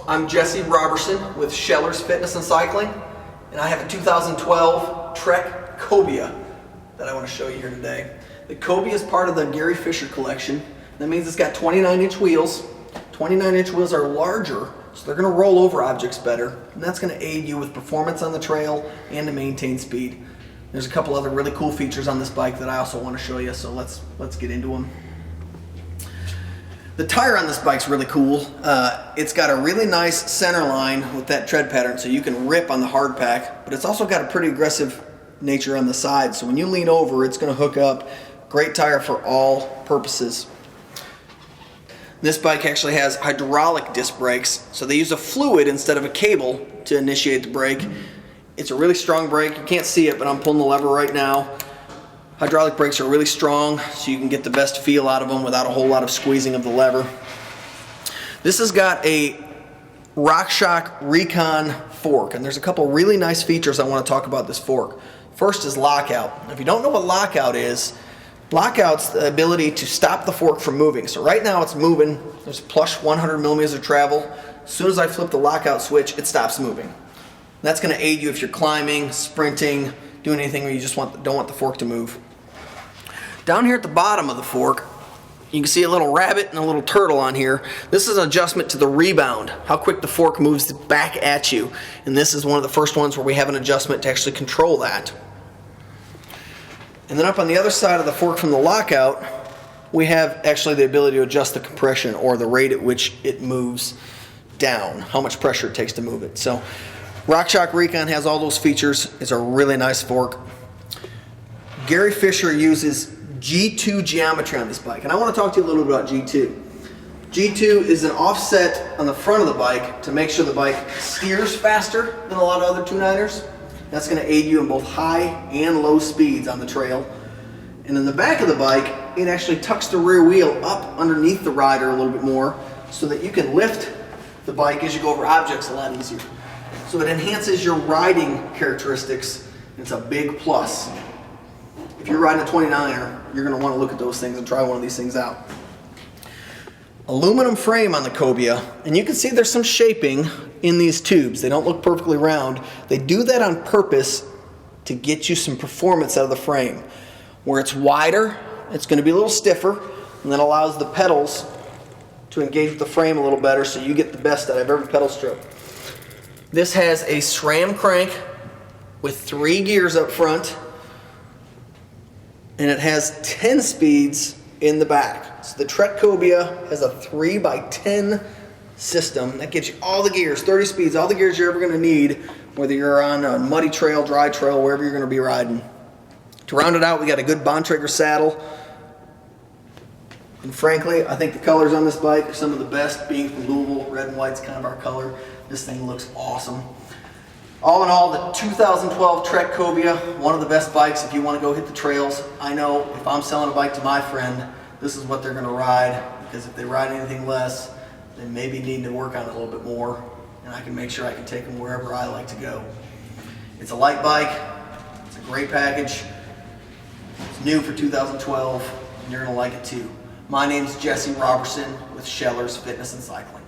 I'm Jesse Roberson with Scheller's Fitness and Cycling, and I have a 2012 Trek Cobia that I want to show you here today. The Cobia is part of the Gary Fisher collection. That means it's got 29-inch wheels. 29-inch wheels are larger, so they're going to roll over objects better, and that's going to aid you with performance on the trail and to maintain speed. There's a couple other really cool features on this bike that I also want to show you, so let's get into them. The tire on this bike's really cool. It's got a really nice center line with that tread pattern, so you can rip on the hard pack, but it's also got a pretty aggressive nature on the side, so when you lean over, it's going to hook up. Great tire for all purposes. This bike actually has hydraulic disc brakes, so they use a fluid instead of a cable to initiate the brake. It's a really strong brake. You can't see it, but I'm pulling the lever right now. Hydraulic brakes are really strong, so you can get the best feel out of them without a whole lot of squeezing of the lever. This has got a RockShox Recon fork, and there's a couple really nice features I want to talk about this fork. First is lockout. If you don't know what lockout is, lockout's the ability to stop the fork from moving. So right now it's moving. There's plush 100 millimeters of travel. As soon as I flip the lockout switch, it stops moving. That's going to aid you if you're climbing, sprinting, doing anything where you just don't want the fork to move. Down here at the bottom of the fork, you can see a little rabbit and a little turtle on here. This is an adjustment to the rebound, how quick the fork moves back at you. And this is one of the first ones where we have an adjustment to actually control that. And then up on the other side of the fork from the lockout, we have actually the ability to adjust the compression or the rate at which it moves down, how much pressure it takes to move it. So RockShox Recon has all those features. It's a really nice fork. Gary Fisher uses G2 geometry on this bike, and I want to talk to you a little bit about G2. G2 is an offset on the front of the bike to make sure the bike steers faster than a lot of other 2.9ers. That's going to aid you in both high and low speeds on the trail. And in the back of the bike, it actually tucks the rear wheel up underneath the rider a little bit more so that you can lift the bike as you go over objects a lot easier. So it enhances your riding characteristics. It's a big plus. If you're riding a 29er, you're going to want to look at those things and try one of these things out. Aluminum frame on the Cobia, and you can see there's some shaping in these tubes. They don't look perfectly round. They do that on purpose to get you some performance out of the frame. Where it's wider, it's going to be a little stiffer, and that allows the pedals to engage with the frame a little better so you get the best out of every pedal stroke. This has a SRAM crank with 3 gears up front, and it has 10 speeds in the back. So the Trek Cobia has a 3x10 system that gets you all the gears, 30 speeds, all the gears you're ever going to need, whether you're on a muddy trail, dry trail, wherever you're going to be riding. To round it out, we got a good Bontrager saddle. And frankly, I think the colors on this bike are some of the best, being from Louisville. Red and white's kind of our color. This thing looks awesome. All in all, the 2012 Trek Cobia, one of the best bikes if you want to go hit the trails. I know if I'm selling a bike to my friend, this is what they're going to ride, because if they ride anything less, they maybe need to work on it a little bit more, and I can make sure I can take them wherever I like to go. It's a light bike. It's a great package. It's new for 2012, and you're going to like it too. My name's Jesse Roberson with Scheller's Fitness and Cycling.